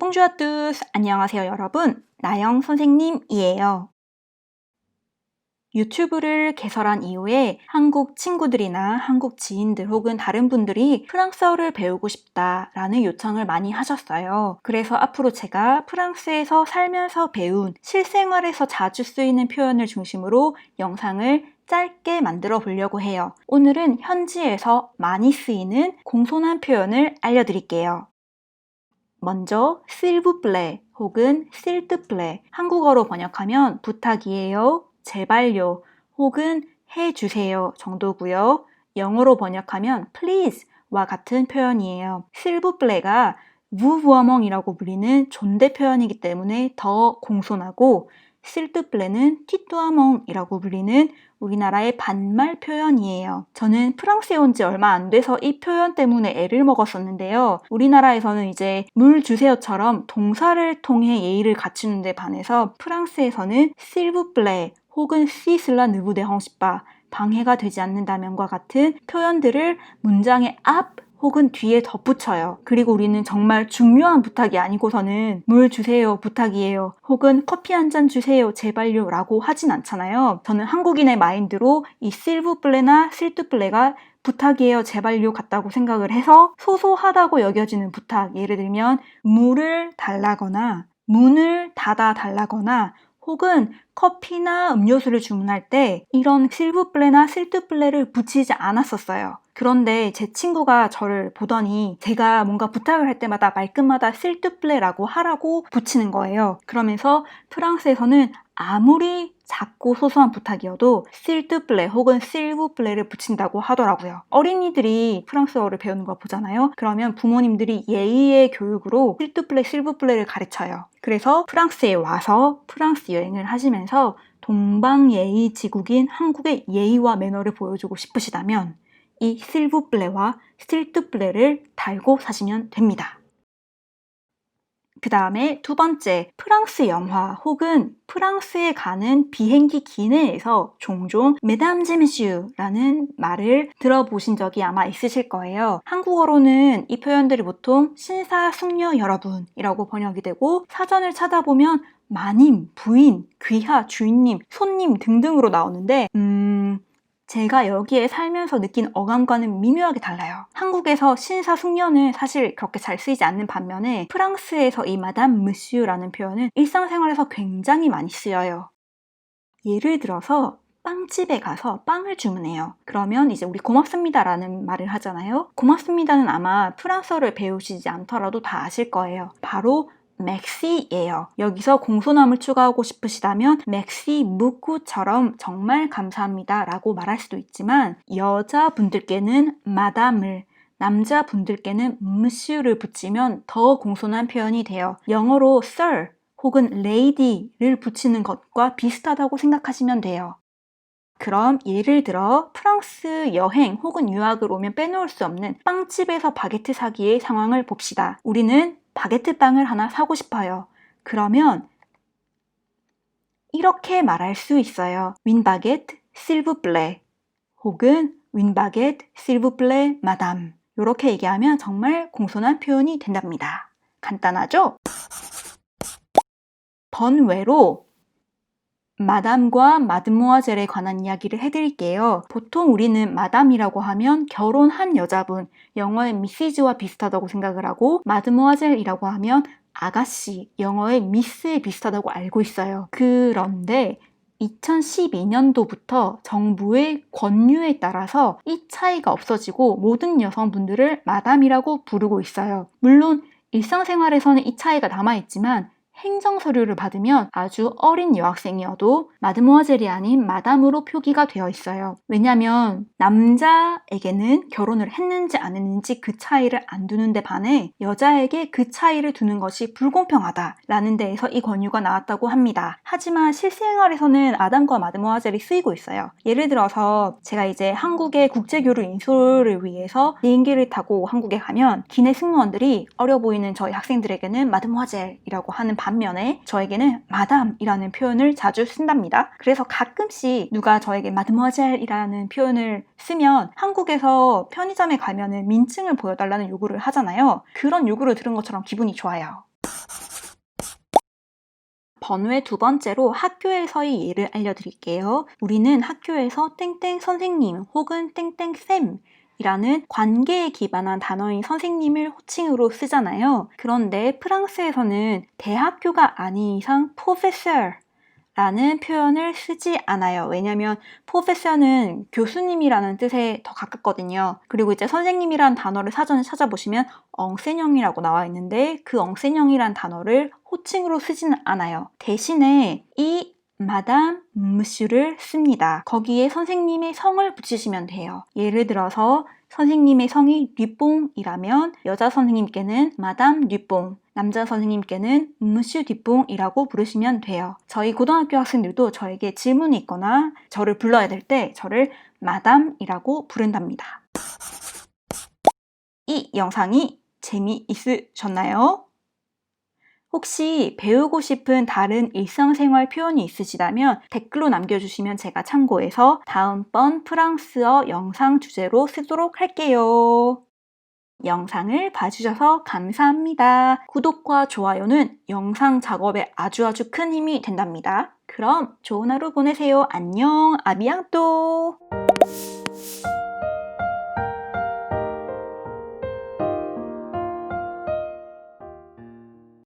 봉주아 tous! 안녕하세요 여러분, 나영 선생님이에요. 유튜브를 개설한 이후에 한국 친구들이나 한국 지인들 혹은 다른 분들이 프랑스어를 배우고 싶다라는 요청을 많이 하셨어요. 그래서 앞으로 제가 프랑스에서 살면서 배운 실생활에서 자주 쓰이는 표현을 중심으로 영상을 짧게 만들어 보려고 해요. 오늘은 현지에서 많이 쓰이는 공손한 표현을 알려드릴게요. 먼저 s'il vous plaît 혹은 s'il te plaît, 한국어로 번역하면 부탁이에요, 제발요 혹은 해주세요 정도고요. 영어로 번역하면 please와 같은 표현이에요. s'il vous plaît가 vouvoiment이라고 불리는 존대 표현이기 때문에 더 공손하고 s'il te plaît는 tutoiement이라고 불리는 우리나라의 반말 표현이에요. 저는 프랑스에 온 지 얼마 안 돼서 이 표현 때문에 애를 먹었었는데요. 우리나라에서는 이제 물 주세요처럼 동사를 통해 예의를 갖추는 데 반해서 프랑스에서는 s'il vous plaît 혹은 si cela ne vous dérange pas, 방해가 되지 않는다면과 같은 표현들을 문장의 앞 혹은 뒤에 덧붙여요. 그리고 우리는 정말 중요한 부탁이 아니고서는 물 주세요, 부탁이에요 혹은 커피 한 잔 주세요, 제발요 라고 하진 않잖아요. 저는 한국인의 마인드로 이 s'il vous plaît나 s'il te plaît가 부탁이에요, 제발요 같다고 생각을 해서 소소하다고 여겨지는 부탁, 예를 들면 물을 달라거나 문을 닫아 달라거나 혹은 커피나 음료수를 주문할 때 이런 s'il vous plaît나 s'il te plaît를 붙이지 않았었어요. 그런데 제 친구가 저를 보더니 제가 뭔가 부탁을 할 때마다 말끝마다 s'il te plaît라고 하라고 붙이는 거예요. 그러면서 프랑스에서는 아무리 작고 소소한 부탁이어도 s'il te plaît 혹은 s'il vous plaît를 붙인다고 하더라고요. 어린이들이 프랑스어를 배우는 거 보잖아요. 그러면 부모님들이 예의의 교육으로 s'il te plaît, s'il vous plaît를 가르쳐요. 그래서 프랑스에 와서 프랑스 여행을 하시면서 동방예의 지국인 한국의 예의와 매너를 보여주고 싶으시다면 이 s'il vous plaît와 s'il te plaît를 달고 사시면 됩니다. 그 다음에 두 번째, 프랑스 영화 혹은 프랑스에 가는 비행기 기내에서 종종 mesdames et messieurs라는 말을 들어보신 적이 아마 있으실 거예요. 한국어로는 이 표현들이 보통 신사, 숙녀 여러분이라고 번역이 되고 사전을 찾아보면 마님, 부인, 귀하, 주인님, 손님 등등으로 나오는데 제가 여기에 살면서 느낀 어감과는 미묘하게 달라요. 한국에서 신사, 숙녀는 사실 그렇게 잘 쓰이지 않는 반면에 프랑스에서 이 마담 무슈라는 표현은 일상생활에서 굉장히 많이 쓰여요. 예를 들어서 빵집에 가서 빵을 주문해요. 그러면 이제 우리 고맙습니다라는 말을 하잖아요. 고맙습니다는 아마 프랑스어를 배우시지 않더라도 다 아실 거예요. 바로 맥시예요. 여기서 공손함을 추가하고 싶으시다면 맥시 무쿠처럼 정말 감사합니다 라고 말할 수도 있지만 여자분들께는 마담을, 남자분들께는 무슈를 붙이면 더 공손한 표현이 돼요. 영어로 sir 혹은 lady를 붙이는 것과 비슷하다고 생각하시면 돼요. 그럼 예를 들어 프랑스 여행 혹은 유학을 오면 빼놓을 수 없는 빵집에서 바게트 사기의 상황을 봅시다. 우리는 바게트 빵을 하나 사고 싶어요. 그러면 이렇게 말할 수 있어요. Une baguette, s'il vous plaît. 혹은 Une baguette, s'il vous plaît, madame. 이렇게 얘기하면 정말 공손한 표현이 된답니다. 간단하죠? 번외로 마담과 마드모아젤에 관한 이야기를 해드릴게요. 보통 우리는 마담이라고 하면 결혼한 여자분, 영어의 미시즈와 비슷하다고 생각을 하고 마드모아젤이라고 하면 아가씨, 영어의 미스에 비슷하다고 알고 있어요. 그런데 2012년도부터 정부의 권유에 따라서 이 차이가 없어지고 모든 여성분들을 마담이라고 부르고 있어요. 물론 일상생활에서는 이 차이가 남아있지만 행정서류를 받으면 아주 어린 여학생이어도 마드모아젤이 아닌 마담으로 표기가 되어 있어요. 왜냐하면 남자에게는 결혼을 했는지 안 했는지 그 차이를 안 두는데 반해 여자에게 그 차이를 두는 것이 불공평하다라는 데에서 이 권유가 나왔다고 합니다. 하지만 실생활에서는 마담과 마드모아젤이 쓰이고 있어요. 예를 들어서 제가 이제 한국의 국제교류 인솔을 위해서 비행기를 타고 한국에 가면 기내 승무원들이 어려 보이는 저희 학생들에게는 마드모아젤이라고 하는 반면에 저에게는 마담이라는 표현을 자주 쓴답니다. 그래서 가끔씩 누가 저에게 마드모아젤이라는 표현을 쓰면 한국에서 편의점에 가면은 민증을 보여달라는 요구를 하잖아요. 그런 요구를 들은 것처럼 기분이 좋아요. 번외 두 번째로 학교에서의 예를 알려드릴게요. 우리는 학교에서 땡땡 선생님 혹은 땡땡 쌤 이라는 관계에 기반한 단어인 선생님을 호칭으로 쓰잖아요. 그런데 프랑스에서는 대학교가 아닌 이상 professeur 라는 표현을 쓰지 않아요. 왜냐면 professor는 교수님이라는 뜻에 더 가깝거든요. 그리고 이제 선생님이라는 단어를 사전에 찾아보시면 enseignant이라고 나와 있는데 그 enseignant이라는 단어를 호칭으로 쓰지는 않아요. 대신에 이 마담, monsieur를 씁니다. 거기에 선생님의 성을 붙이시면 돼요. 예를 들어서 선생님의 성이 듀뽕이라면 여자 선생님께는 마담 듀뽕, 남자 선생님께는 monsieur 듀뽕이라고 부르시면 돼요. 저희 고등학교 학생들도 저에게 질문이 있거나 저를 불러야 될 때 저를 마담이라고 부른답니다. 이 영상이 재미있으셨나요? 혹시 배우고 싶은 다른 일상생활 표현이 있으시다면 댓글로 남겨주시면 제가 참고해서 다음번 프랑스어 영상 주제로 쓰도록 할게요. 영상을 봐주셔서 감사합니다. 구독과 좋아요는 영상 작업에 아주 큰 힘이 된답니다. 그럼 좋은 하루 보내세요. 안녕, 아비앙또!